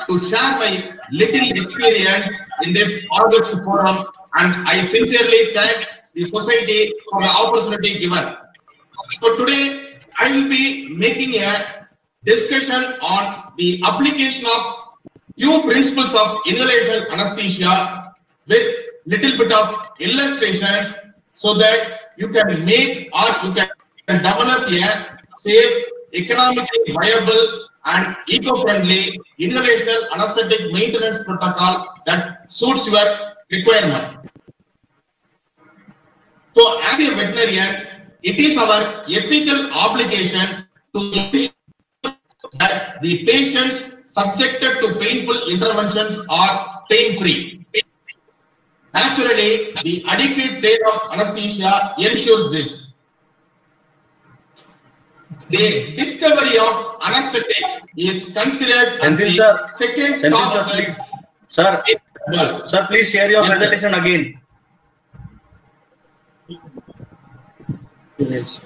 to share my little experience in this August forum, and I sincerely thank the society for the opportunity given. So today I will be making a discussion on the application of few principles of inhalation anesthesia with little bit of illustrations so that you can make or you can develop a safe, economically viable and eco-friendly inhalational anesthetic maintenance protocol that suits your requirement. So as a veterinarian, it is our ethical obligation to ensure that the patients subjected to painful interventions are pain-free. Naturally, the adequate day of anesthesia ensures this. The discovery of anesthetics is considered as the second top. Sir, please share your presentation again. Yes.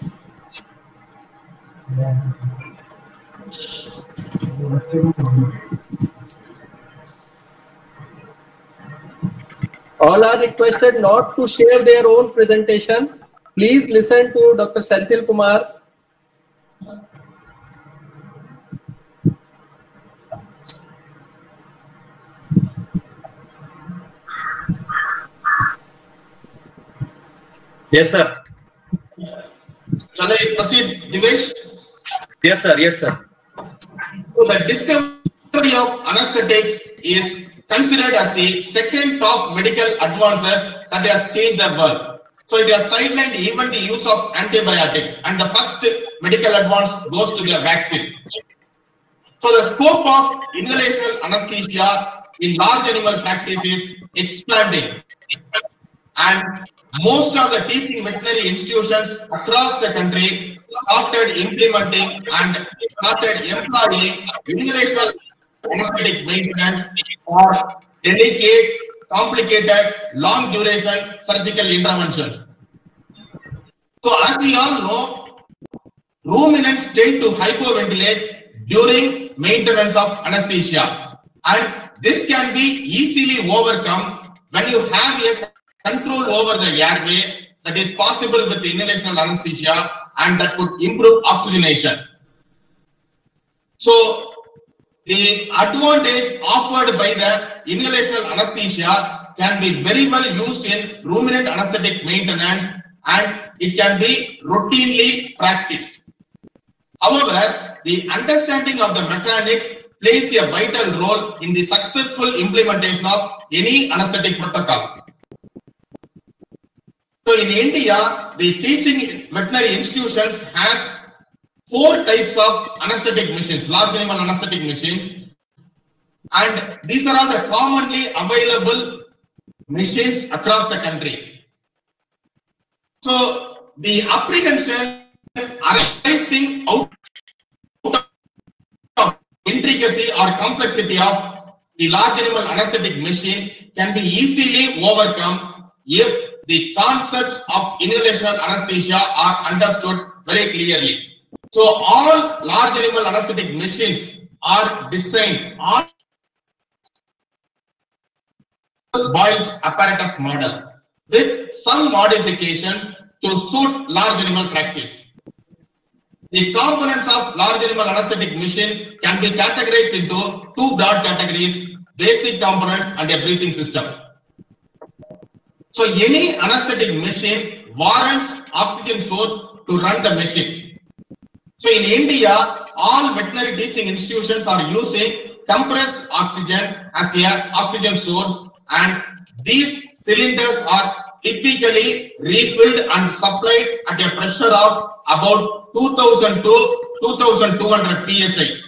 All are requested not to share their own presentation. Please listen to Dr. Senthil Kumar. Yes, sir. Shall I proceed, Divesh? Yes, sir. Yes, sir. So the discovery of anesthetics is considered as the second top medical advances that has changed the world. So it has sidelined even the use of antibiotics, and the first medical advance goes to the vaccine. So the scope of inhalational anesthesia in large animal practice is expanding, and most of the teaching veterinary institutions across the country started implementing and started employing inhalational anesthetic maintenance for delicate, complicated, long duration surgical interventions. So as we all know, ruminants tend to hypoventilate during maintenance of anesthesia, and this can be easily overcome when you have a control over the airway that is possible with the inhalational anesthesia, and that could improve oxygenation. So the advantage offered by the inhalational anesthesia can be very well used in ruminant anesthetic maintenance, and it can be routinely practiced. However, the understanding of the mechanics plays a vital role in the successful implementation of any anesthetic protocol. So in India, the teaching veterinary institutions has 4 types of anesthetic machines, large animal anesthetic machines, and these are all the commonly available machines across the country. So the apprehension arising out of intricacy or complexity of the large animal anesthetic machine can be easily overcome if the concepts of inhalational anesthesia are understood very clearly. So all large animal anesthetic machines are designed on Boyle's apparatus model with some modifications to suit large animal practice. The components of large animal anesthetic machine can be categorized into 2 broad categories: basic components and a breathing system. So any anesthetic machine warrants oxygen source to run the machine. So in India, all veterinary teaching institutions are using compressed oxygen as a oxygen source, and these cylinders are typically refilled and supplied at a pressure of about 2000 to 2200 psi.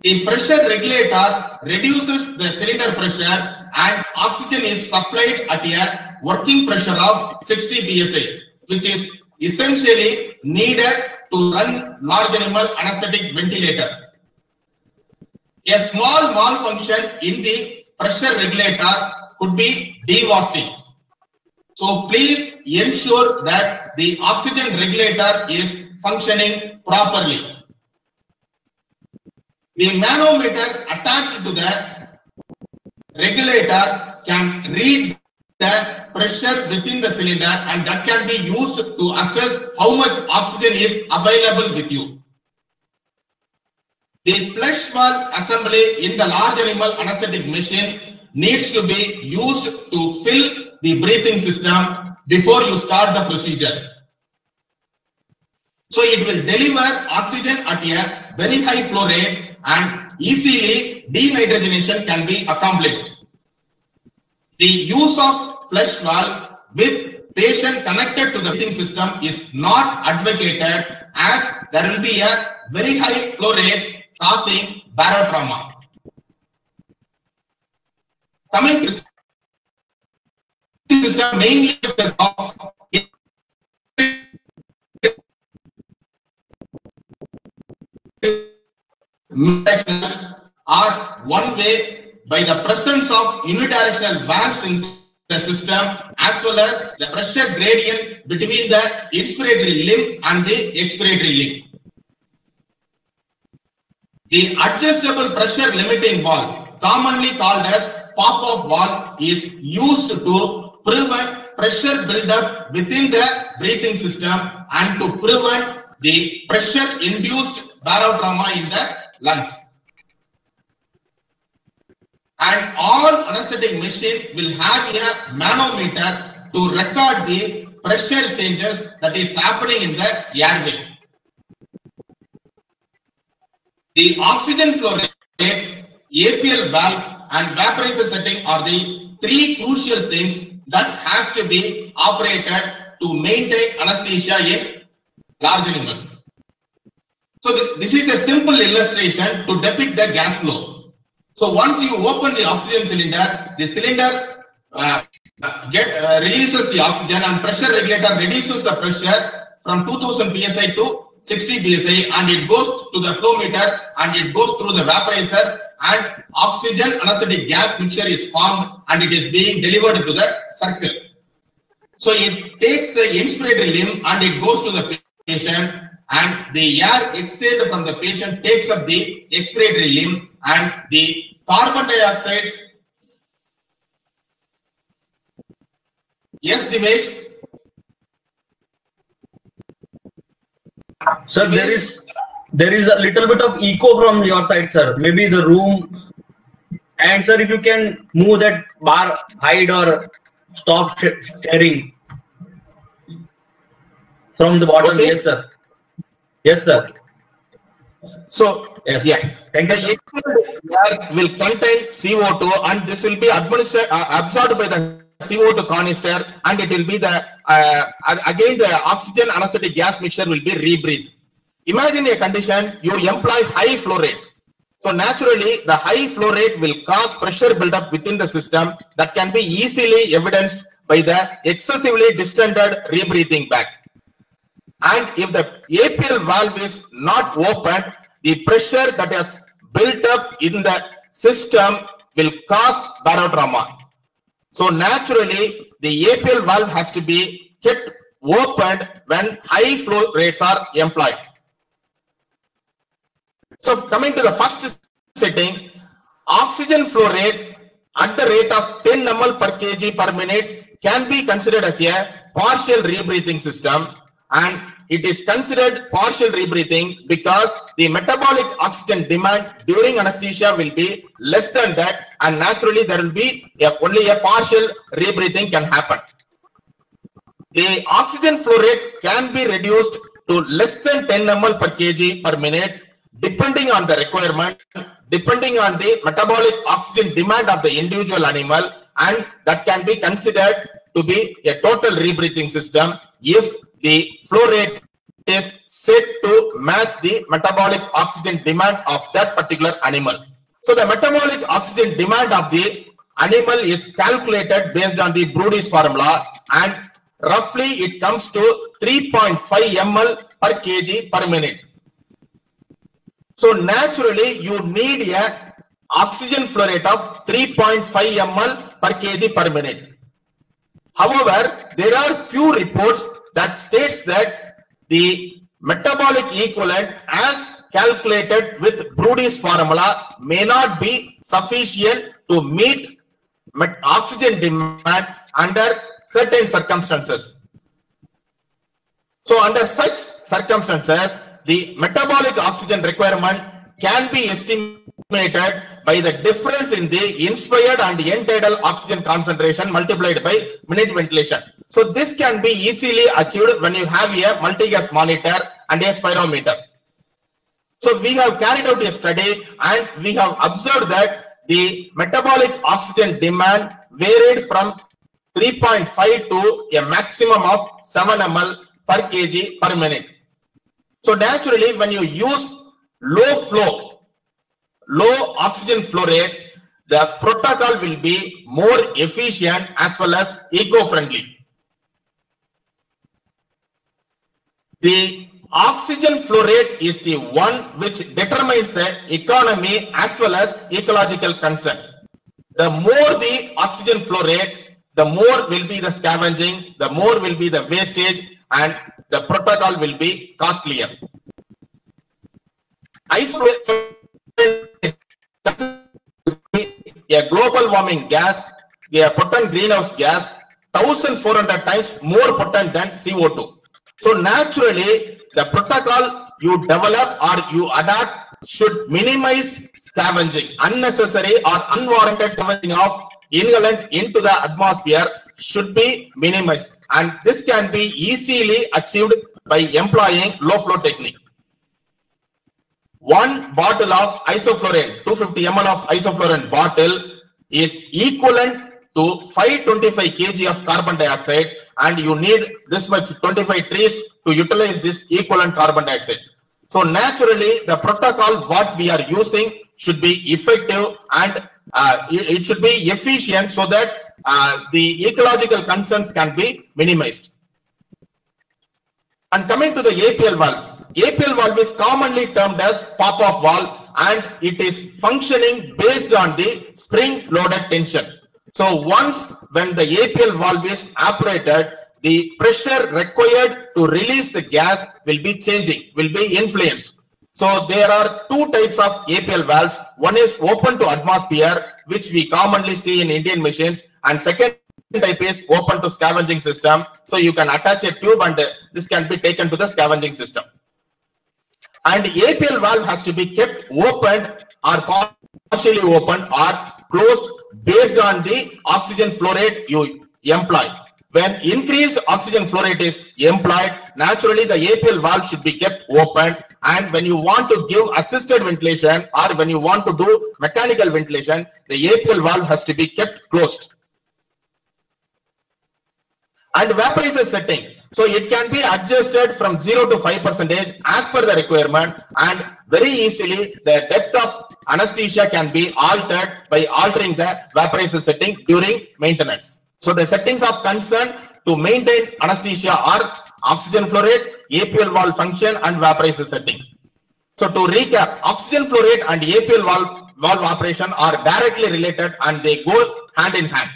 The pressure regulator reduces the cylinder pressure, and oxygen is supplied at a working pressure of 60 psi, which is essentially needed to run large animal anesthetic ventilator. A small malfunction in the pressure regulator could be devastating. So please ensure that the oxygen regulator is functioning properly. The manometer attached to the regulator can read the pressure within the cylinder, and that can be used to assess how much oxygen is available with you. The flush valve assembly in the large animal anesthetic machine needs to be used to fill the breathing system before you start the procedure. So it will deliver oxygen at a very high flow rate, and easily denitrogenation can be accomplished. The use of flush valve with patient connected to the breathing system is not advocated, as there will be a very high flow rate causing barotrauma. Coming to the system, mainly are one way by the presence of unidirectional valves in the system, as well as the pressure gradient between the inspiratory limb and the expiratory limb. The adjustable pressure limiting valve, commonly called as pop-off valve, is used to prevent pressure buildup within the breathing system and to prevent the pressure-induced barotrauma in the lungs. And all anesthetic machine will have a manometer to record the pressure changes that is happening in the airway. The oxygen flow rate, APL valve and vaporizer setting are the three crucial things that has to be operated to maintain anesthesia in large animals. So this is a simple illustration to depict the gas flow. So once you open the oxygen cylinder, the cylinder releases the oxygen, and pressure regulator reduces the pressure from 2000 psi to 60 psi, and it goes to the flow meter and it goes through the vaporizer, and oxygen anesthetic gas mixture is formed and it is being delivered to the circle. So it takes the inspiratory limb and it goes to the patient, and the air exhaled from the patient takes up the expiratory limb, and the carbon dioxide. Yes, Divesh? Sir, there is a little bit of echo from your side, sir. Maybe the room. And sir, if you can move that bar, hide or stop sharing from the bottom. Okay. Yes, sir. Yes, sir. So, yes. Yeah, thank you. The air will contain CO2, and this will be absorbed by the CO2 canister, and it will be the again the oxygen anesthetic gas mixture will be rebreathed. Imagine a condition you employ high flow rates. So naturally, the high flow rate will cause pressure buildup within the system that can be easily evidenced by the excessively distended rebreathing back. And if the APL valve is not opened, the pressure that has built up in the system will cause barotrauma. So naturally, the APL valve has to be kept opened when high flow rates are employed. So coming to the first setting, oxygen flow rate at the rate of 10 ml per kg per minute can be considered as a partial rebreathing system, and it is considered partial rebreathing because the metabolic oxygen demand during anesthesia will be less than that, and naturally there will be only a partial rebreathing can happen. The oxygen flow rate can be reduced to less than 10 ml per kg per minute depending on the requirement, depending on the metabolic oxygen demand of the individual animal, and that can be considered to be a total rebreathing system if the flow rate is set to match the metabolic oxygen demand of that particular animal. So the metabolic oxygen demand of the animal is calculated based on the Brody's formula, and roughly it comes to 3.5 ml per kg per minute. So naturally you need a oxygen flow rate of 3.5 ml per kg per minute. However, there are few reports that states that the metabolic equivalent as calculated with Brody's formula may not be sufficient to meet oxygen demand under certain circumstances. So under such circumstances, the metabolic oxygen requirement can be estimated by the difference in the inspired and end tidal oxygen concentration multiplied by minute ventilation. So this can be easily achieved when you have a multi-gas monitor and a spirometer. So we have carried out a study and we have observed that the metabolic oxygen demand varied from 3.5 to a maximum of 7 ml per kg per minute. So naturally, when you use low oxygen flow rate, the protocol will be more efficient as well as eco-friendly. The oxygen flow rate is the one which determines the economy as well as ecological concern. The more the oxygen flow rate, the more will be the scavenging, the more will be the wastage, and the protocol will be costlier. Isoflurane is a global warming gas, a potent greenhouse gas, 1,400 times more potent than CO2. So naturally, the protocol you develop or you adapt should minimize scavenging. Unnecessary or unwarranted scavenging of inhalant into the atmosphere should be minimized, and this can be easily achieved by employing low flow technique. One bottle of isoflurane, 250 ml of isoflurane bottle is equivalent to 525 kg of carbon dioxide, and you need this much 25 trees to utilize this equivalent carbon dioxide. So naturally, the protocol what we are using should be effective and it should be efficient so that the ecological concerns can be minimized. And coming to the APL valve, APL valve is commonly termed as pop-off valve, and it is functioning based on the spring-loaded tension. So once when the APL valve is operated, the pressure required to release the gas will be changing, will be influenced. So there are two types of APL valves. One is open to atmosphere, which we commonly see in Indian machines, and second type is open to scavenging system. So you can attach a tube and this can be taken to the scavenging system. And APL valve has to be kept open or partially open or closed based on the oxygen flow rate you employ. When increased oxygen flow rate is employed, naturally the APL valve should be kept open, and when you want to give assisted ventilation or when you want to do mechanical ventilation, the APL valve has to be kept closed. And vaporizer setting, so it can be adjusted from 0 to 5% as per the requirement, and very easily the depth of anesthesia can be altered by altering the vaporizer setting during maintenance. So the settings of concern to maintain anesthesia are oxygen flow rate, APL valve function, and vaporizer setting. So to recap, oxygen flow rate and APL valve operation are directly related and they go hand in hand.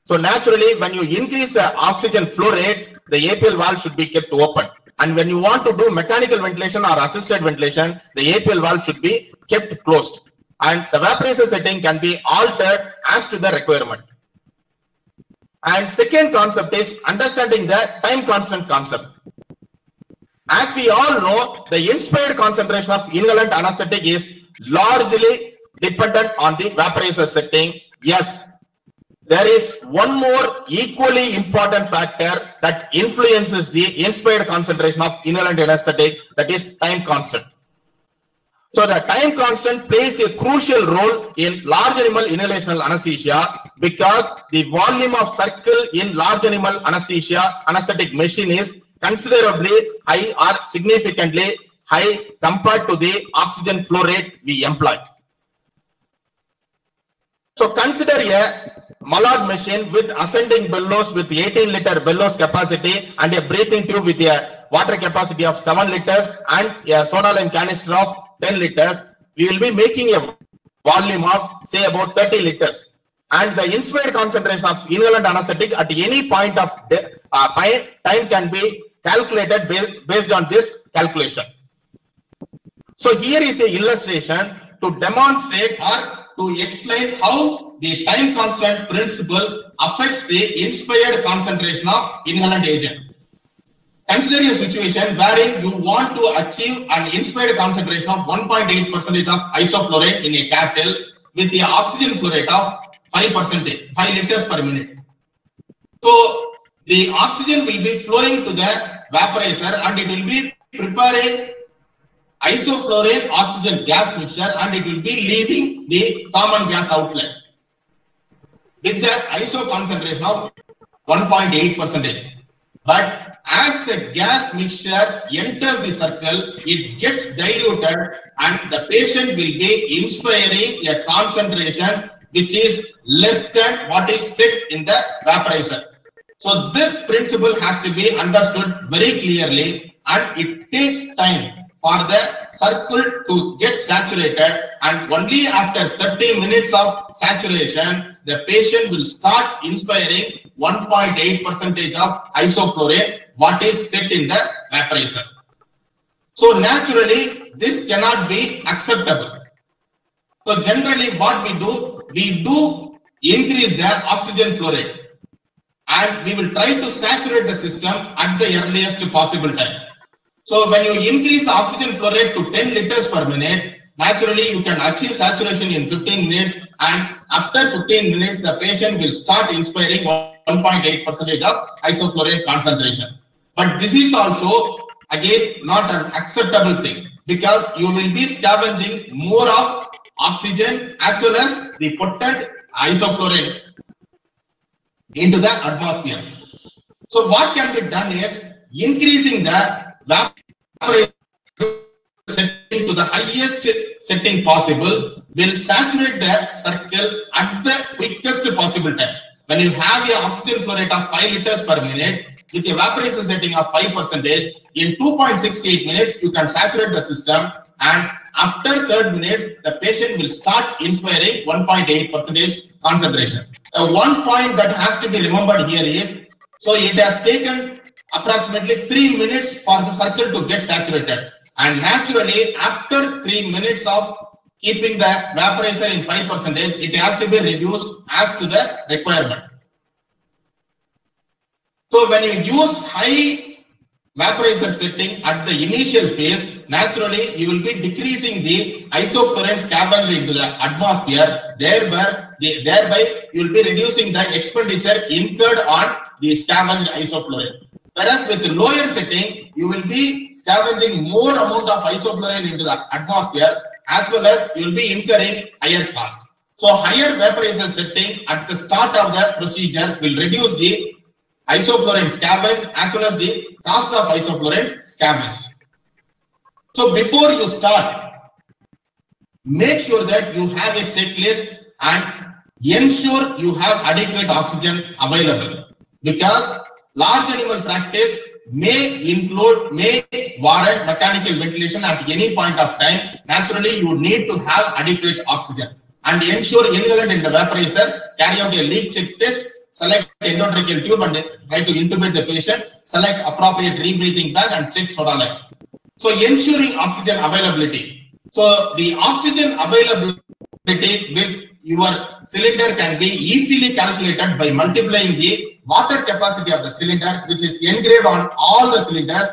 So naturally, when you increase the oxygen flow rate, the APL valve should be kept open. And when you want to do mechanical ventilation or assisted ventilation, the APL valve should be kept closed. And the vaporizer setting can be altered as to the requirement. And second concept is understanding the time constant concept. As we all know, the inspired concentration of inhalant anesthetic is largely dependent on the vaporizer setting. Yes, there is one more equally important factor that influences the inspired concentration of inhalant anesthetic, that is time constant. So the time constant plays a crucial role in large animal inhalational anesthesia because the volume of circle in large animal anesthetic machine is considerably high or significantly high compared to the oxygen flow rate we employ. So consider a Mallard machine with ascending bellows with 18 liter bellows capacity and a breathing tube with a water capacity of 7 liters and a soda lime canister of 10 liters. We will be making a volume of say about 30 liters. And the inspired concentration of inhalant anesthetic at any point of time can be calculated based on this calculation. So here is a illustration to demonstrate or to explain how the time constant principle affects the inspired concentration of inhalant agent. Consider a situation wherein you want to achieve an inspired concentration of 1.8% of isoflurane in a capsule with the oxygen flow rate of 5%, 5 liters per minute. So the oxygen will be flowing to the vaporizer and it will be preparing isoflurane oxygen gas mixture and it will be leaving the common gas outlet with the iso concentration of 1.8%. But as the gas mixture enters the circle, it gets diluted and the patient will be inspiring a concentration which is less than what is set in the vaporizer. So this principle has to be understood very clearly and it takes time for the circle to get saturated, and only after 30 minutes of saturation, the patient will start inspiring 1.8% of isoflurane, what is set in the vaporizer. So naturally, this cannot be acceptable. So generally what we do increase the oxygen flow rate and we will try to saturate the system at the earliest possible time. So when you increase the oxygen flow rate to 10 liters per minute, naturally you can achieve saturation in 15 minutes and after 15 minutes the patient will start inspiring 1.8% of isoflurane concentration. But this is also again not an acceptable thing because you will be scavenging more of oxygen as well as the potent isoflurane into the atmosphere. So what can be done is increasing the vaporizer setting to the highest setting possible will saturate the circle at the quickest possible time. When you have your oxygen flow rate of 5 liters per minute with a vaporizer setting of 5%, in 2.68 minutes you can saturate the system, and after 3rd minute the patient will start inspiring 1.8% concentration. One point that has to be remembered here is, so it has taken approximately 3 minutes for the circle to get saturated, and naturally after 3 minutes of keeping the vaporizer in 5%, it has to be reduced as to the requirement. So when you use high vaporizer setting at the initial phase, naturally you will be decreasing the isoflurane scavenged into the atmosphere, thereby you will be reducing the expenditure incurred on the scavenged isoflurane. Whereas with the lower setting, you will be scavenging more amount of isoflurane into the atmosphere, as well as you will be incurring higher cost. So higher vaporizer setting at the start of the procedure will reduce the isoflurane scavenged as well as the cost of isoflurane scavenged. So before you start, make sure that you have a checklist and ensure you have adequate oxygen available, because large animal practice may warrant mechanical ventilation at any point of time. Naturally, you need to have adequate oxygen and ensure inhalant in the vaporizer. Carry out a leak check test, select endotracheal tube and try to intubate the patient, select appropriate rebreathing bag and check soda level. So ensuring oxygen availability. So the oxygen availability with your cylinder can be easily calculated by multiplying the water capacity of the cylinder, which is engraved on all the cylinders,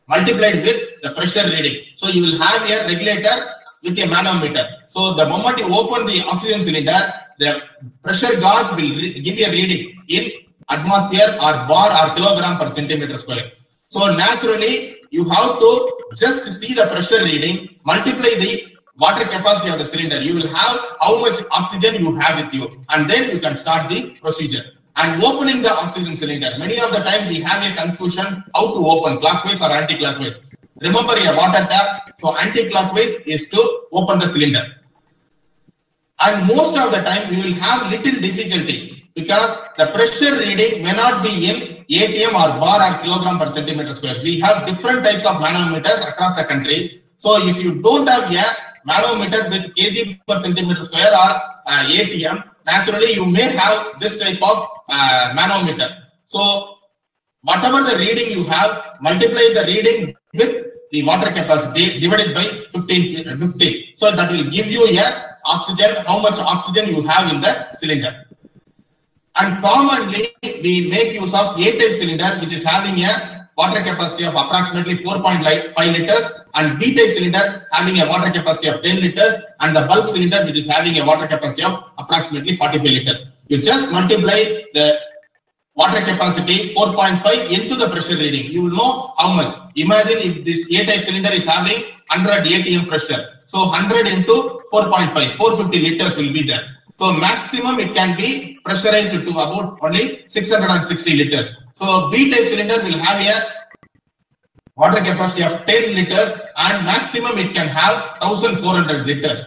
multiplied with the pressure reading. So you will have a regulator with a manometer. So the moment you open the oxygen cylinder, the pressure gauge will give you a reading in atmosphere or bar or kilogram per centimeter square. So naturally, you have to just see the pressure reading, multiply the water capacity of the cylinder. You will have how much oxygen you have with you, and then you can start the procedure. And opening the oxygen cylinder, many of the time we have a confusion how to open, clockwise or anti-clockwise. Remember your water tap, so anti-clockwise is to open the cylinder. And most of the time we will have little difficulty because the pressure reading may not be in ATM or bar or kilogram per centimeter square. We have different types of manometers across the country. So if you don't have a manometer with kg per centimeter square or ATM, naturally you may have this type of manometer. So whatever the reading you have, multiply the reading with the water capacity divided by 50. So that will give you a oxygen, how much oxygen you have in the cylinder. And commonly we make use of A-type cylinder, which is having a water capacity of approximately 4.5 liters, and B-type cylinder having a water capacity of 10 liters, and the bulk cylinder which is having a water capacity of approximately 45 liters. You just multiply the water capacity 4.5 into the pressure reading. You will know how much. Imagine if this A-type cylinder is having 100 atm pressure. So 100 into 4.5, 450 liters will be there. So maximum it can be pressurized to about only 660 liters. So B-type cylinder will have a water capacity of 10 liters and maximum it can have 1400 liters.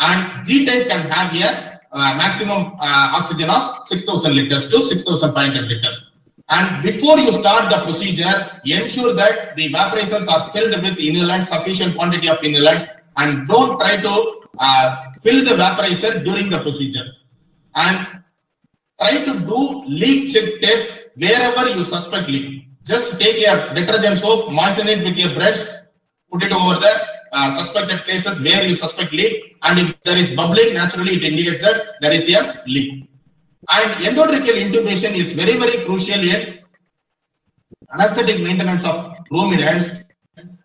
And G-type can have a maximum oxygen of 6000 liters to 6500 liters. And before you start the procedure, ensure that the vaporizers are filled with inhalants, sufficient quantity of inhalants, and don't try to fill the vaporizer during the procedure. And try to do leak check test wherever you suspect leak. Just take a detergent soap, moisten it with a brush, put it over the suspected places where you suspect leak, and if there is bubbling, naturally it indicates that there is a leak. And endotracheal intubation is very, very crucial in anesthetic maintenance of ruminants,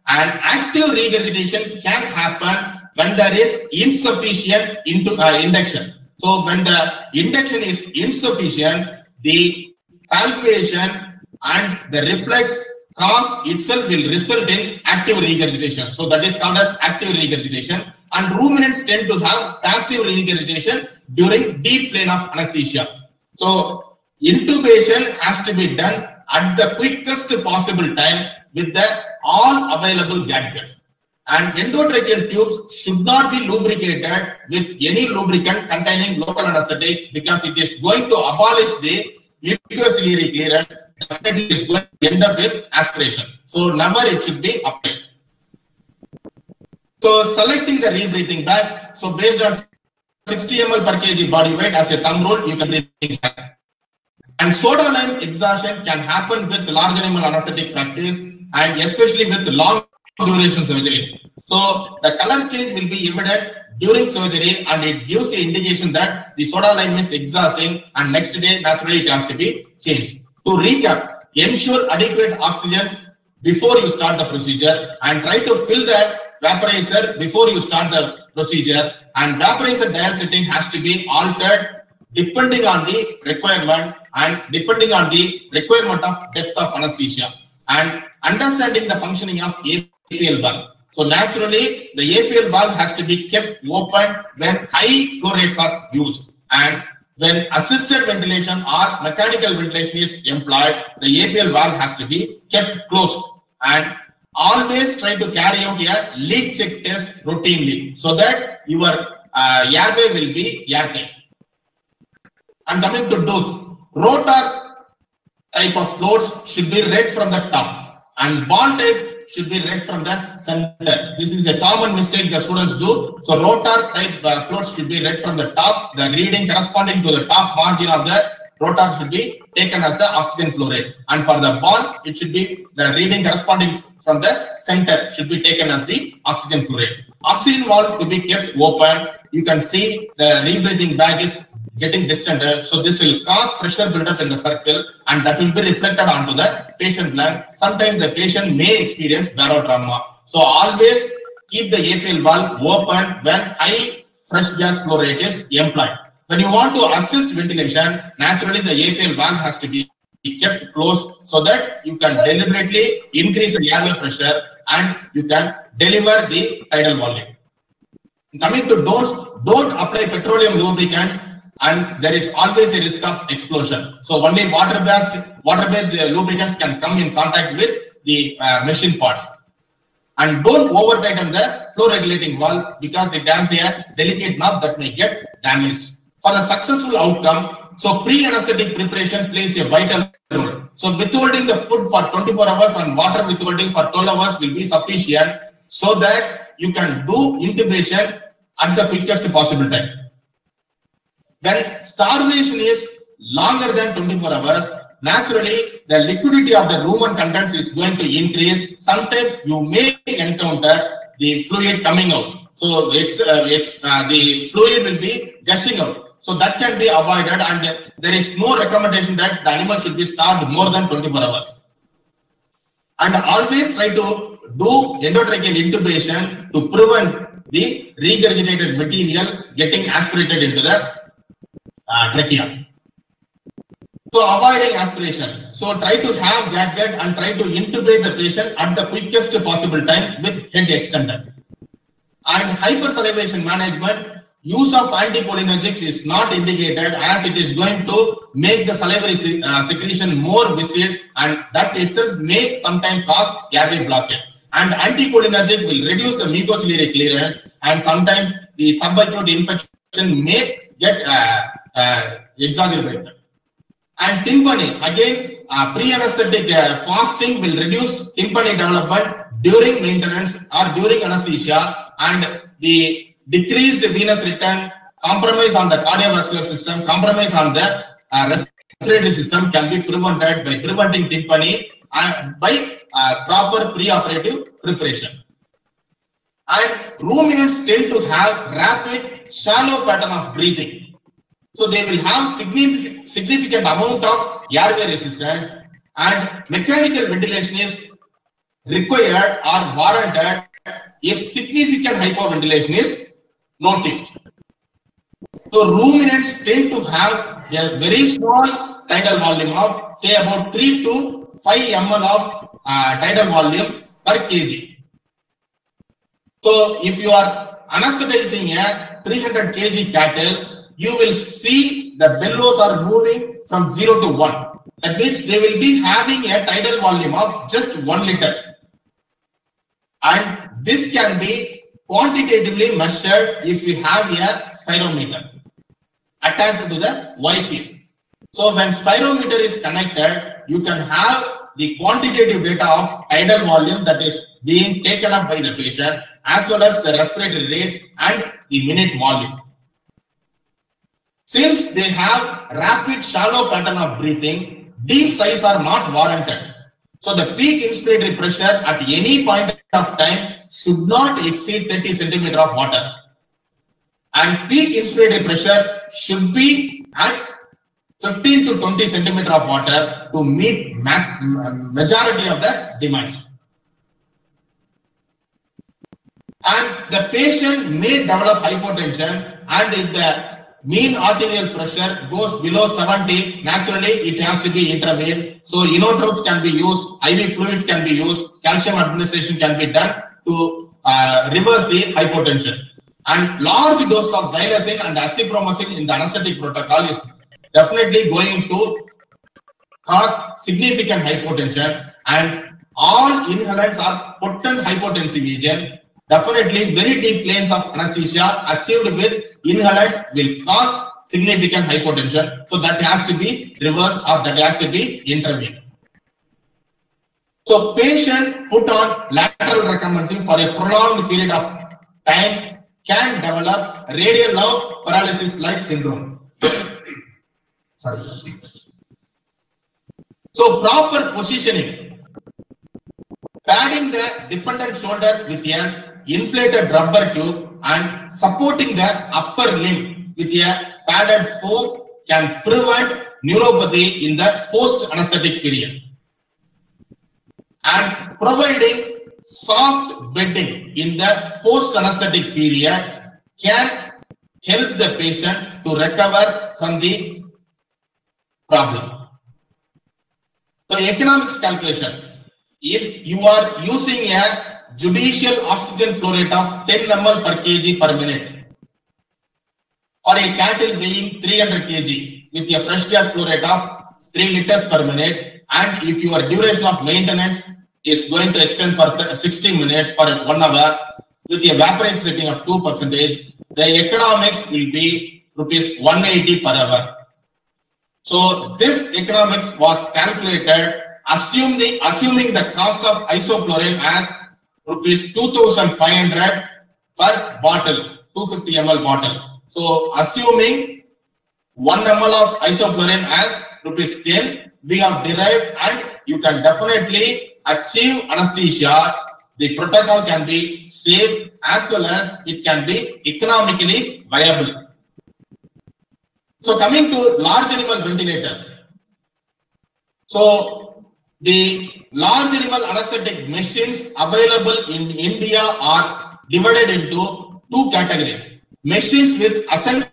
and active regurgitation can happen when there is insufficient induction. So when the induction is insufficient, the palpation and the reflex cause itself will result in active regurgitation. So that is called as active regurgitation. And ruminants tend to have passive regurgitation during deep plane of anesthesia. So intubation has to be done at the quickest possible time with the all available gadgets. And endotracheal tubes should not be lubricated with any lubricant containing local anesthetic, because it is going to abolish the mucociliary clearance. Definitely is going to end up with aspiration. So never it should be applied. So selecting the rebreathing bag. So based on 60 ml per kg body weight as a thumb rule, you can breathe bag. And soda lime exhaustion can happen with large animal anesthetic practice, and especially with long duration surgeries. So the color change will be evident during surgery, and it gives the indication that the soda lime is exhausting, and next day naturally it has to be changed. To recap, ensure adequate oxygen before you start the procedure, and try to fill the vaporizer before you start the procedure, and vaporizer dial setting has to be altered depending on the requirement and depending on the requirement of depth of anesthesia, and understanding the functioning of APL valve. So naturally, the APL valve has to be kept open when high flow rates are used, and when assisted ventilation or mechanical ventilation is employed, the APL valve has to be kept closed. And always try to carry out a leak check test routinely so that your airway will be airtight. And coming to dose, rotor type of floats should be read from the top, and ball type should be read from the center. This is a common mistake the students do. So rotor type floats should be read from the top. The reading corresponding to the top margin of the rotor should be taken as the oxygen flow rate, and for the ball, it should be the reading corresponding from the center should be taken as the oxygen flow rate. Oxygen valve to be kept open. You can see the rebreathing bag is getting distended, so this will cause pressure buildup in the circle, and that will be reflected onto the patient lung. Sometimes the patient may experience barotrauma. So always keep the APL valve open when high fresh gas flow rate is employed. When you want to assist ventilation, naturally the APL valve has to be kept closed so that you can deliberately increase the airway pressure and you can deliver the tidal volume. Coming to don't apply petroleum lubricants, and there is always a risk of explosion. So only water-based lubricants can come in contact with the machine parts. And don't over tighten the flow regulating valve because it has a delicate knob that may get damaged. For the successful outcome, so pre-anesthetic preparation plays a vital role. So withholding the food for 24 hours and water withholding for 12 hours will be sufficient so that you can do intubation at the quickest possible time. When starvation is longer than 24 hours, naturally the liquidity of the rumen contents is going to increase. Sometimes you may encounter the fluid coming out. So the fluid will be gushing out. So that can be avoided, and there is no recommendation that the animal should be starved more than 24 hours. And always try to do endotracheal intubation to prevent the regurgitated material getting aspirated into the trachea. So avoiding aspiration. So try to have gadget and try to intubate the patient at the quickest possible time with head extended. And hypersalivation management, use of anticholinergics is not indicated, as it is going to make the salivary secretion more viscid, and that itself may sometimes cause airway blockage. And anticholinergic will reduce the mucociliary clearance, and sometimes the subacute infection may get exacerbated. And tympani, again, pre-anesthetic fasting will reduce tympani development during maintenance or during anesthesia, and the decreased venous return, compromise on the cardiovascular system, compromise on the respiratory system can be prevented by preventing tympani by proper pre-operative preparation. And ruminants tend to have rapid, shallow pattern of breathing. So they will have significant amount of airway resistance, and mechanical ventilation is required or warranted if significant hypoventilation is noticed. So ruminants tend to have a very small tidal volume of, say, about 3 to 5 ml of tidal volume per kg. So if you are anesthetizing a 300 kg cattle, you will see the bellows are moving from 0 to 1. That means they will be having a tidal volume of just 1 liter. And this can be quantitatively measured if you have a spirometer attached to the Y-piece. So when spirometer is connected, you can have the quantitative data of tidal volume that is being taken up by the patient, as well as the respiratory rate and the minute volume. Since they have rapid, shallow pattern of breathing, deep sighs are not warranted. So the peak inspiratory pressure at any point of time should not exceed 30 centimeter of water. And peak inspiratory pressure should be at 15 to 20 centimeter of water to meet majority of the demands. And the patient may develop hypotension, and if the mean arterial pressure goes below 70, naturally it has to be intervened. So inotropes can be used, IV fluids can be used, calcium administration can be done to reverse the hypotension. And large dose of xylazine and azithromycin in the anesthetic protocol is definitely going to cause significant hypotension, and all inhalants are potent hypotensive agent. Definitely very deep planes of anesthesia achieved with inhalants will cause significant hypotension. So that has to be reversed, or that has to be intervened. So patient put on lateral recumbency for a prolonged period of time can develop radial nerve paralysis-like syndrome. Sorry. So proper positioning, padding the dependent shoulder with an inflated rubber tube and supporting the upper limb with a padded foam can prevent neuropathy in the post-anesthetic period. And providing soft bedding in the post-anesthetic period can help the patient to recover from the problem. So economics calculation. If you are using a judicial oxygen flow rate of 10 ml per kg per minute, or a cattle weighing 300 kg with a fresh gas flow rate of 3 liters per minute, and if your duration of maintenance is going to extend for 60 minutes or 1 hour with a vaporized setting of 2%, the economics will be rupees 180 per hour. So this economics was calculated assuming the cost of isoflurane as rupees 2,500 per bottle, 250 ml bottle. So assuming 1 ml of isoflurane as rupees 10, we have derived, and you can definitely achieve anesthesia. The protocol can be safe as well as it can be economically viable. So coming to large animal ventilators. So the large animal anesthetic machines available in India are divided into two categories: machines with ascending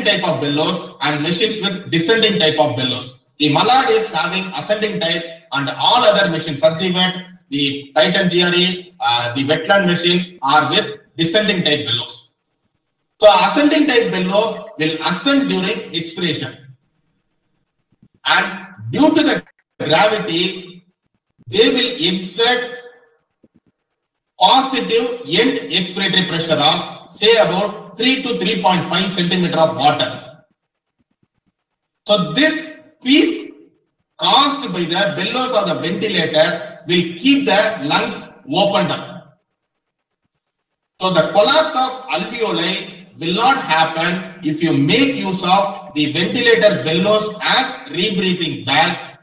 type of bellows and machines with descending type of bellows. The Mallard is having ascending type, and all other machines, Surgivet, the Titan GRE, the wetland machine are with descending type bellows. So ascending type bellow will ascend during expiration, and due to the gravity, they will exert positive end expiratory pressure of say about 3 to 3.5 centimeter of water. So this peak caused by the bellows of the ventilator will keep the lungs opened up. So the collapse of alveoli will not happen if you make use of the ventilator bellows as rebreathing bag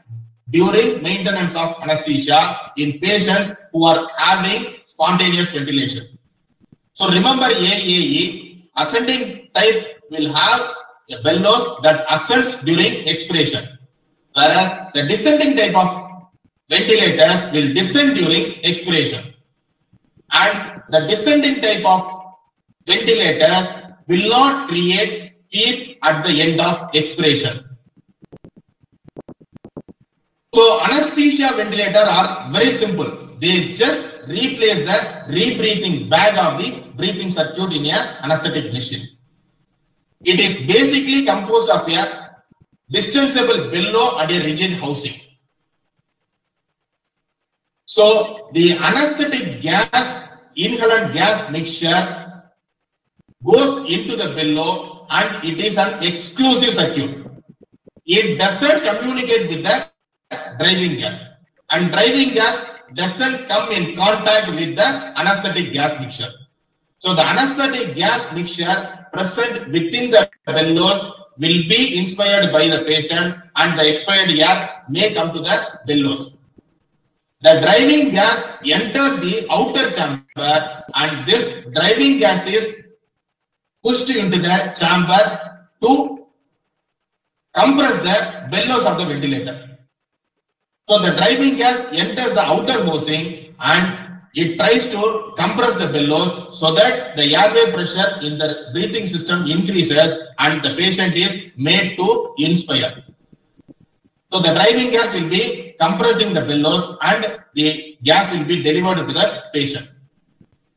during maintenance of anesthesia in patients who are having spontaneous ventilation. So remember AAE, ascending type will have a bellows that ascends during expiration, whereas the descending type of ventilators will descend during expiration. And the descending type of ventilators will not create peak at the end of expiration. So anesthesia ventilator are very simple. They just replace the rebreathing bag of the breathing circuit in a anesthetic machine. It is basically composed of a distensible bellow and a rigid housing. So the anesthetic gas, inhalant gas mixture goes into the bellow, and it is an exclusive circuit. It doesn't communicate with the driving gas, and driving gas doesn't come in contact with the anesthetic gas mixture. So the anesthetic gas mixture present within the bellows will be inspired by the patient, and the expired air may come to the bellows. The driving gas enters the outer chamber, and this driving gas is pushed into the chamber to compress the bellows of the ventilator. So the driving gas enters the outer housing and it tries to compress the bellows so that the airway pressure in the breathing system increases and the patient is made to inspire. So the driving gas will be compressing the bellows and the gas will be delivered to the patient.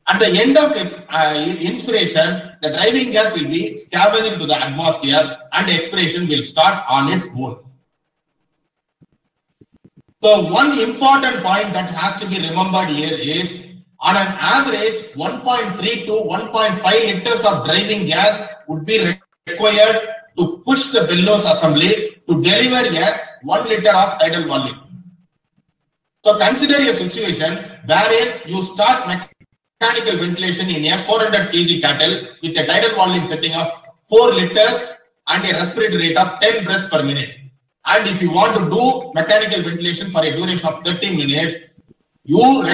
At the end of inspiration, the driving gas will be scavenged into the atmosphere and expiration will start on its own. So one important point that has to be remembered here is, on an average, 1.3 to 1.5 liters of driving gas would be required to push the bellows assembly to deliver a 1 liter of tidal volume. So consider a situation wherein you start mechanical ventilation in a 400 kg cattle with a tidal volume setting of 4 liters and a respiratory rate of 10 breaths per minute. And if you want to do mechanical ventilation for a duration of 30 minutes, you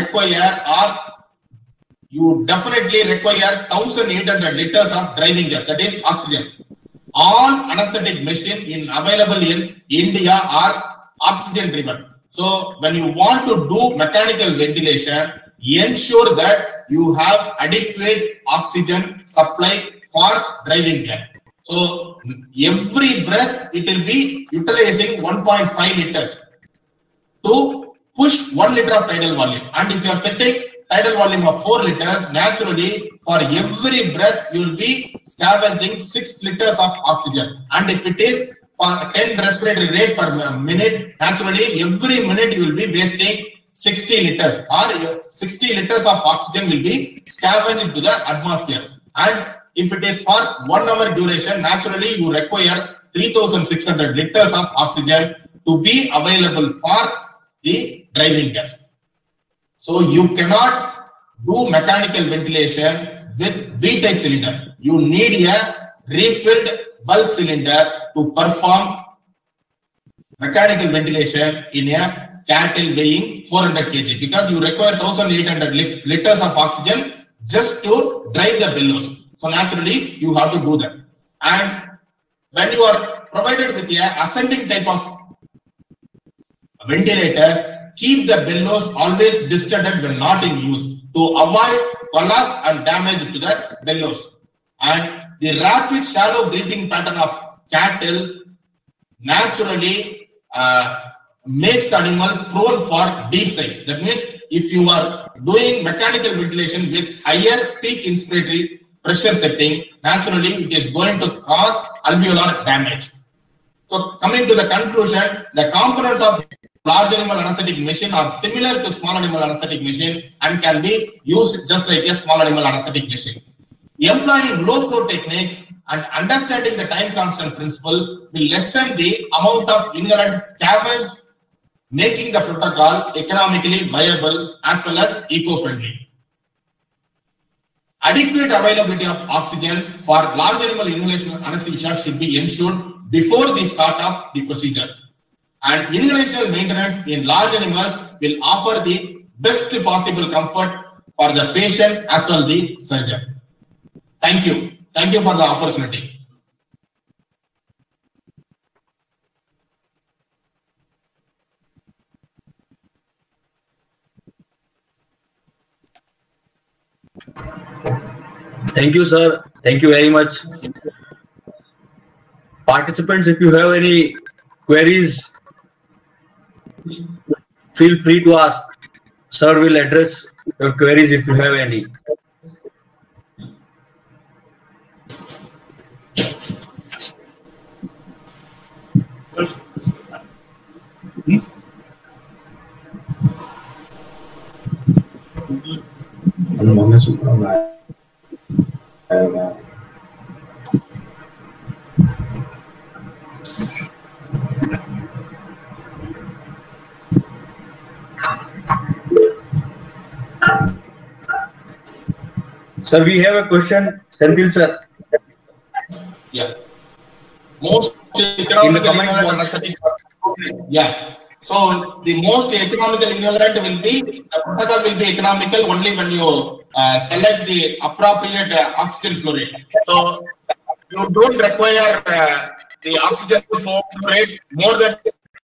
definitely require 1800 liters of driving gas, that is oxygen. All anesthetic machines available in India are oxygen driven. So when you want to do mechanical ventilation, ensure that you have adequate oxygen supply for driving gas. So every breath it will be utilizing 1.5 liters to push 1 liter of tidal volume. And if you are setting tidal volume of 4 liters, naturally for every breath you will be scavenging 6 liters of oxygen. And if it is for 10 respiratory rate per minute, naturally every minute you will be wasting 60 liters or 60 liters of oxygen will be scavenged into the atmosphere. And if it is for 1 hour duration, naturally you require 3600 liters of oxygen to be available for the driving gas. So you cannot do mechanical ventilation with V-type cylinder. You need a refilled bulk cylinder to perform mechanical ventilation in a cattle weighing 400 kg because you require 1800 liters of oxygen just to drive the bellows. So naturally, you have to do that. And when you are provided with a ascending type of ventilators, keep the bellows always distended when not in use to avoid collapse and damage to the bellows. And the rapid shallow breathing pattern of cattle naturally makes the animal prone for deep sighs. That means if you are doing mechanical ventilation with higher peak inspiratory pressure setting, naturally it is going to cause alveolar damage. So coming to the conclusion, the components of large animal anesthetic machine are similar to small animal anesthetic machine and can be used just like a small animal anesthetic machine. Employing low flow techniques and understanding the time constant principle will lessen the amount of inherent scavenge, making the protocol economically viable as well as eco-friendly. Adequate availability of oxygen for large animal inhalation anesthesia should be ensured before the start of the procedure. And inhalational maintenance in large animals will offer the best possible comfort for the patient as well as the surgeon. Thank you. Thank you for the opportunity. Thank you, sir. Thank you very much. Participants, if you have any queries, feel free to ask. Sir will address your queries if you have any. Sir, we have a question. Senthil sir. Yeah. Most economical anesthetic. Yeah. So the most economical inhalant will be, the protocol will be economical only when you select the appropriate oxygen flow rate. So you don't require the oxygen flow rate more than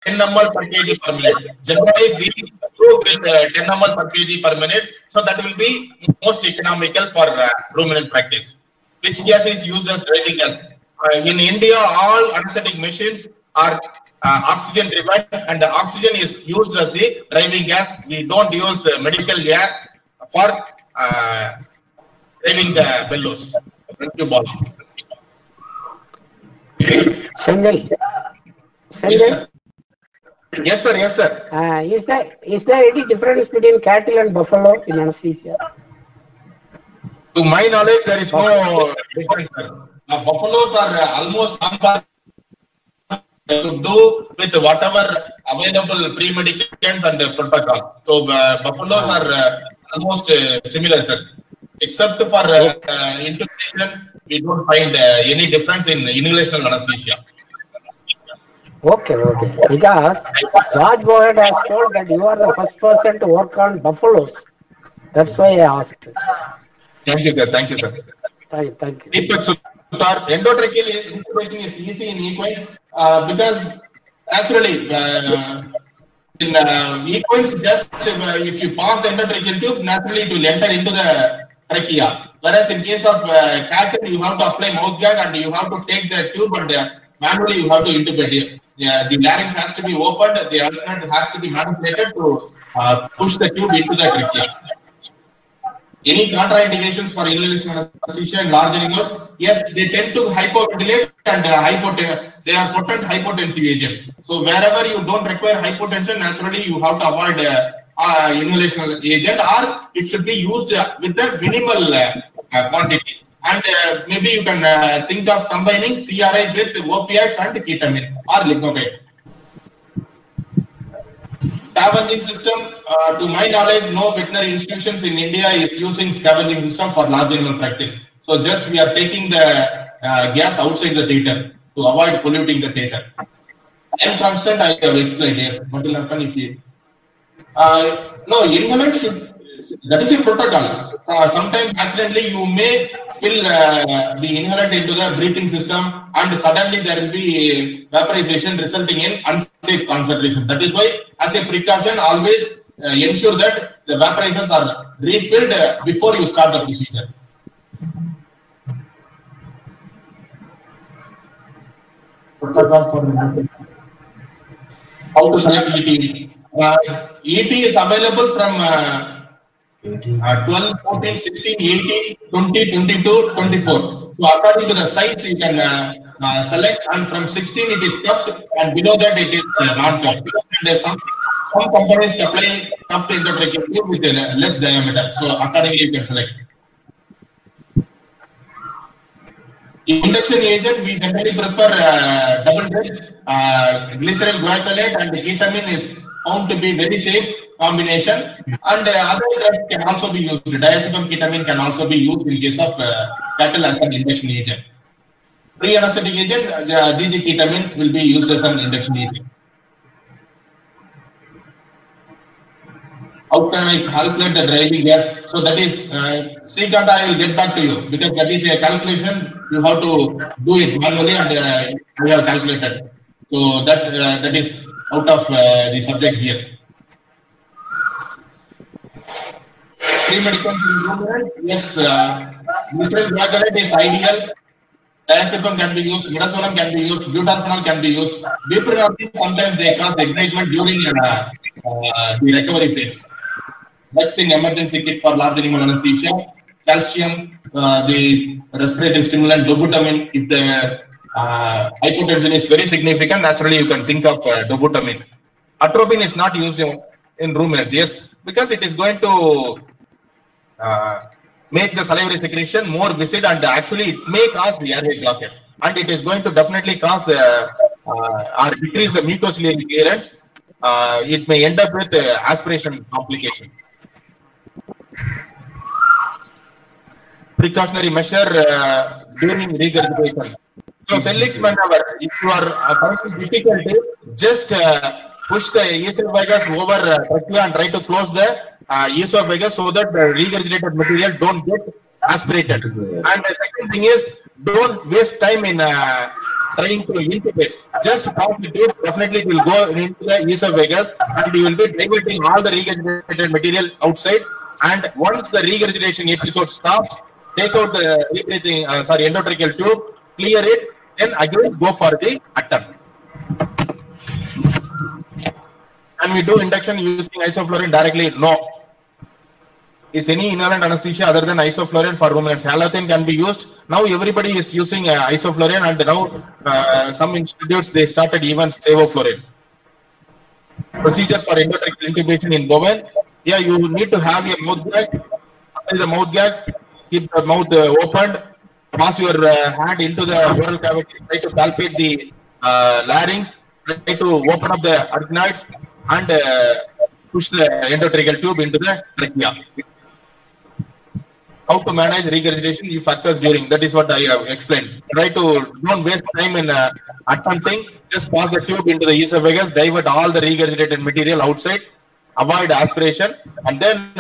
10 ml per kg per minute. Generally, we go with 10 ml per kg per minute. So that will be most economical for ruminant practice. Which gas is used as driving gas? In India, all anesthetic machines are oxygen driven, and the oxygen is used as the driving gas. We don't use medical gas for driving the bellows. Thank you, Bob. Sanjay. Yes, sir. Yes, sir. Yes, sir. Is there any difference between cattle and buffalo in anesthesia? To my knowledge, there is no difference, sir. Buffaloes are almost on par to do with whatever available pre-medications and protocol. So buffaloes are almost similar, sir. Except for intubation, we don't find any difference in inhalational anesthesia. Okay. Because Raj Boyd has told that you are the first person to work on buffaloes. That's why I asked. Thank you, sir. Thank you, sir. Thank you. Deepak Sutar, endotracheal intubation is easy in equines because actually in equines, just if you pass the endotracheal tube, naturally it will enter into the trachea. Whereas in case of cattle, you have to apply mouth gag and you have to take the tube and manually you have to intubate it. The larynx has to be opened, the alternate has to be manipulated to push the tube into the trachea. Any contraindications for inhalation anesthesia in large animals? Yes, they tend to hypoventilate and they are potent hypotensive agent. So wherever you don't require hypotension, naturally you have to avoid inhalation agent, or it should be used with the minimal quantity. And maybe you can think of combining CRI with opiates and ketamine or lignocaine. Scavenging system, to my knowledge, no veterinary institutions in India is using scavenging system for large animal practice. So just we are taking the gas outside the theatre to avoid polluting the theatre. time constant I have explained. Yes, what will happen if you no inhalant should, that is a protocol. Sometimes accidentally you may spill the inhalant into the breathing system, and suddenly there will be vaporization resulting in unsafe concentration. That is why, as a precaution, always ensure that the vaporizers are refilled before you start the procedure. How to select ET? ET is available from 12, 14, 16, 18, 20, 22, 24. So according to the size, you can select, and from 16 it is cuffed, and below that it is non-cuffed. And some companies supply cuffed endotracheal tube with a less diameter. So accordingly you can select. Induction agent, we generally prefer double red. Glycerol guaiacolate and ketamine is found to be very safe combination, and other drugs can also be used. Diazepam ketamine can also be used in case of cattle as an induction agent. Pre-anesthetic agent, GG ketamine will be used as an induction agent. How can I calculate the driving gas? So that is, Srikanth, I will get back to you, because that is a calculation. You have to do it manually, and we have calculated. So that is out of the subject here. Pre-medical improvement, yes, glycerol guaiacolate is ideal. Diazepam can be used, midazolam can be used, butorphanol can be used. Buprenorphine, sometimes they cause excitement during the recovery phase. That's in emergency kit for large animal anesthesia. Calcium, the respiratory stimulant, dobutamine. If the hypotension is very significant, naturally you can think of dobutamine. Atropine is not used in ruminants, yes, because it is going to make the salivary secretion more viscid, and actually it may cause the airway blockade, and it is going to definitely cause or decrease the mucociliary clearance. It may end up with aspiration complications. Precautionary measure during regurgitation. So Celix maneuver, if you are finding difficulty, just push the esophagus over trachea and try to close the esophagus so that the regurgitated material don't get aspirated. And the second thing is, don't waste time in trying to intubate. Just pass the tube, definitely it will go into the esophagus, and you will be diverting all the regurgitated material outside. And once the regurgitation episode stops, take out the endotracheal tube, clear it, then again go for the attempt. And we do induction using isoflurane directly? No. Is any inhalant anesthesia other than isoflurane for ruminants? Halothane can be used. Now everybody is using isoflurane, and now some institutes, they started even sevoflurane. Procedure for endotracheal intubation in bovine. Yeah, you need to have a mouth gag. Apply the mouth gag, keep the mouth opened, pass your hand into the oral cavity, try to palpate the larynx, try to open up the arytenoids, and push the endotracheal tube into the trachea. How to manage regurgitation if occurs during, that is what I have explained. Try to don't waste time in attempting, just pass the tube into the esophagus, divert all the regurgitated material outside, avoid aspiration, and then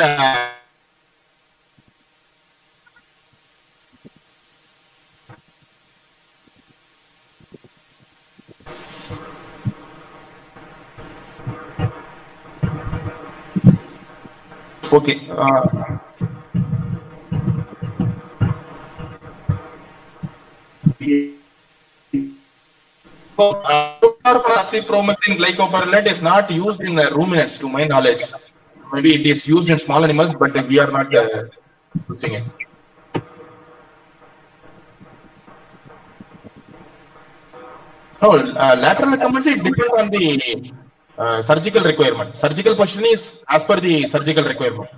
okay. Acetopromazine glycopyrrolate is not used in ruminants, to my knowledge. Maybe it is used in small animals, but we are not using it. No, lateral accommodacy depends on the surgical requirement. Surgical position is as per the surgical requirement.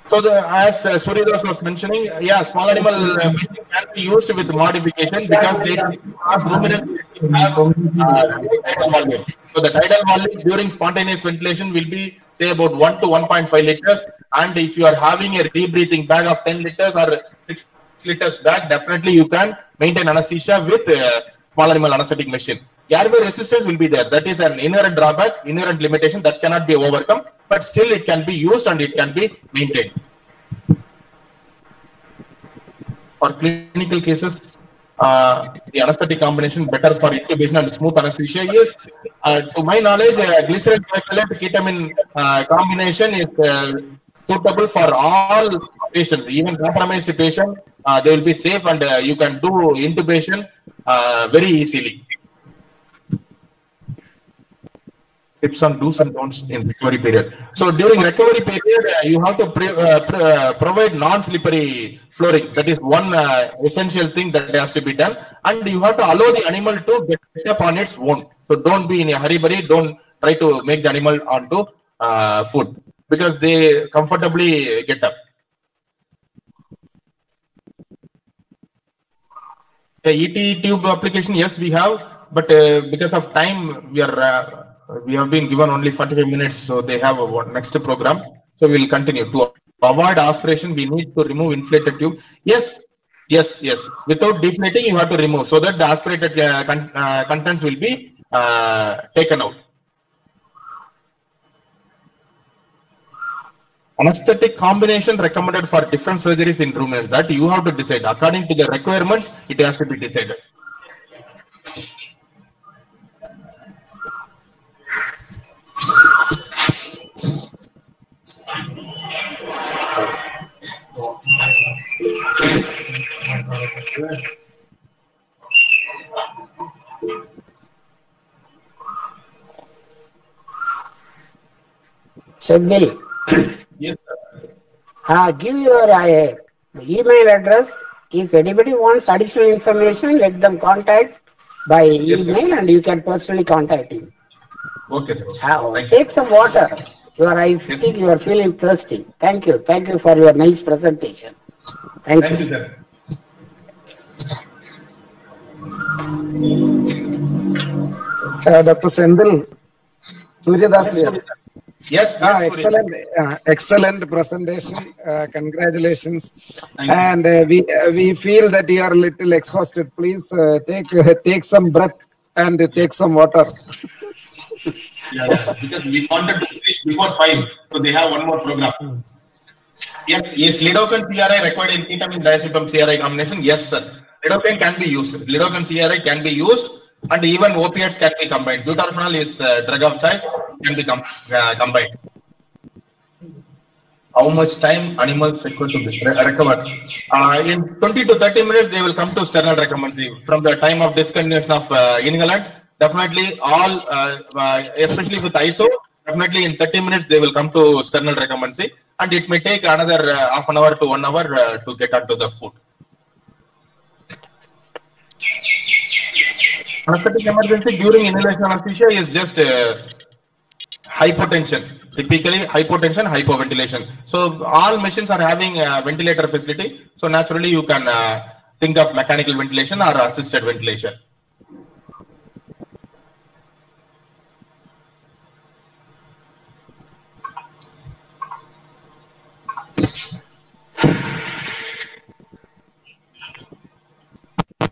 So, as Suryadas was mentioning, yeah, small animal breathing can be used with modification because they have ruminants have tidal volume. So, the tidal volume during spontaneous ventilation will be, say, about 1 to 1.5 liters. And if you are having a rebreathing bag of 10 liters or 6 liters bag, definitely you can maintain anesthesia with small animal anesthetic machine. Airway resistance will be there. That is an inherent drawback, inherent limitation that cannot be overcome, but still it can be used and it can be maintained. For clinical cases, the anesthetic combination better for intubation and smooth anesthesia is, to my knowledge, glycerin glycolate ketamine combination is suitable for all patients, even compromised patient. They will be safe and you can do intubation very easily. Tips on do's and don'ts in recovery period. So during recovery period, you have to provide non-slippery flooring. That is one essential thing that has to be done. And you have to allow the animal to get up on its own. So don't be in a hurry. Don't try to make the animal onto food, because they comfortably get up. The ET tube application, yes, we have, but because of time, we have been given only 45 minutes, so they have a next program. So we will continue. To avoid aspiration, we need to remove inflated tube. Yes. Without deflating, you have to remove so that the aspirated contents will be taken out. Anesthetic combination recommended for different surgeries in ruminants, that you have to decide according to the requirements. It has to be decided. Senthil, Yes, sir. give your email address. If anybody wants additional information, let them contact by Yes, email, sir. and you can personally contact him. Okay, sir. Take some water. I think you are feeling thirsty. Thank you. Thank you for your nice presentation. Thank Thank you. you, sir. Dr. Senthil, Suryadas here. Yes, Excellent presentation. Congratulations. Thank you. And we feel that you are a little exhausted. Please take some breath and take some water. Yeah, because we wanted to finish before 5, so they have one more program. Yes, lidocaine CRI required in ketamine diazepam CRI combination. Yes, sir. Lidocaine can be used. Lidocaine CRI can be used, and even opiates can be combined. Butorphanol is drug of choice, can be combined. How much time animals require to recover? In 20 to 30 minutes, they will come to sternal recumbency. From the time of discontinuation of inhalant, definitely all, especially with ISO, definitely in 30 minutes, they will come to sternal recumbency, and it may take another half an hour to 1 hour to get onto the food. Anesthetic emergency during inhalation anesthesia is just hypotension, typically hypotension, hypoventilation. So all machines are having ventilator facility. So naturally you can think of mechanical ventilation or assisted ventilation.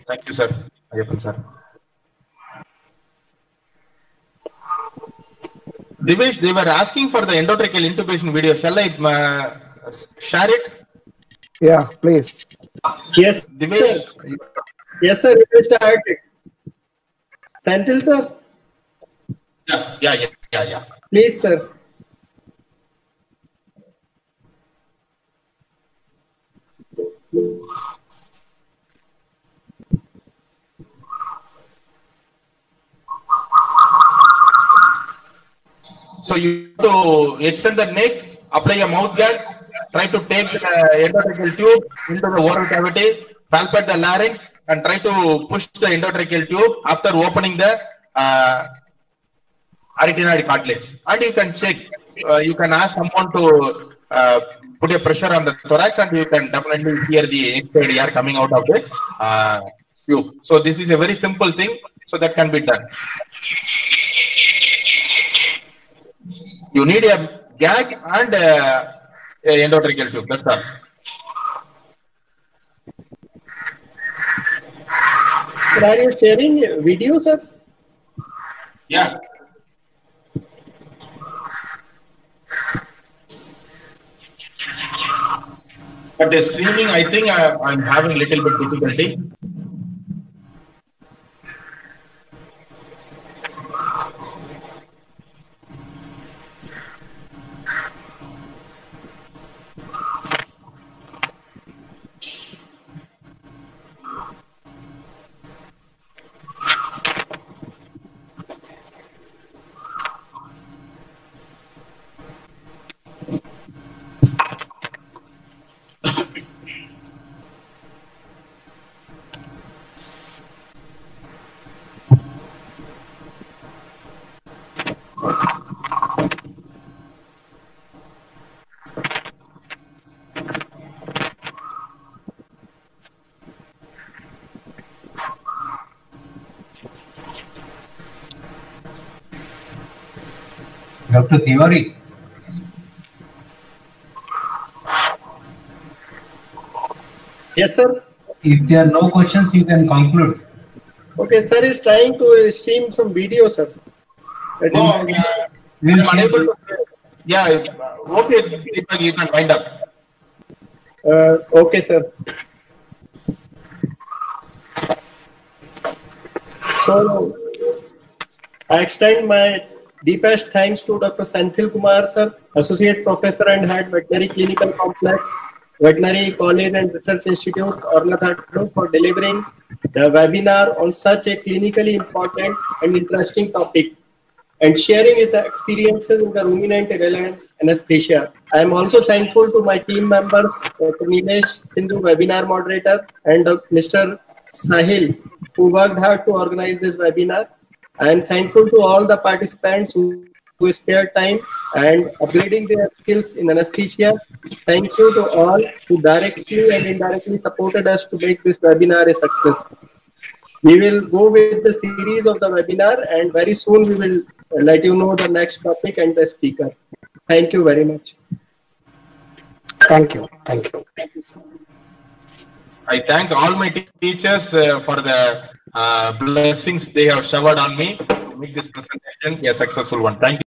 Thank you, sir. Ayappan, sir. Divesh, they were asking for the endotracheal intubation video. Shall I share it? Yeah, please. Yes, Divesh? sir. Yes, sir. You will start it. Senthil, sir. Yeah. Please, sir. So you have to extend the neck, apply a mouth gag, try to take the endotracheal tube into the oral cavity, palpate the larynx, and try to push the endotracheal tube after opening the arytenoid cartilage. And you can check. You can ask someone to put a pressure on the thorax, and you can definitely hear the expired air coming out of the tube. So this is a very simple thing. So that can be done. You need a gag and endotracheal tube. That's all. Sir, are you sharing a video, sir? Yeah. But the streaming, I think I'm having a little bit difficulty. Dr. Tiwari, Yes, sir. if there are no questions, you can conclude. Okay, sir is trying to stream some video, sir. No, We'll I'm share unable to. Yeah. Okay, Deepak, you can wind up. Okay, sir. So, I extend my deepest thanks to Dr. Senthil Kumar, sir, Associate Professor and Head, Veterinary Clinical Complex, Veterinary College and Research Institute, Ornathadu, for delivering the webinar on such a clinically important and interesting topic and sharing his experiences in the ruminant irrelevant anesthesia. I am also thankful to my team members, Dr. Nilesh Sindhu, webinar moderator, and Mr. Sahil, who worked hard to organize this webinar. I am thankful to all the participants who spared time and upgrading their skills in anesthesia. Thank you to all who directly and indirectly supported us to make this webinar a success. We will go with the series of the webinar, and very soon we will let you know the next topic and the speaker. Thank you very much. Thank you. Thank you. Thank you, sir. I thank all my teachers for the blessings they have showered on me to make this presentation a successful one. Thank you.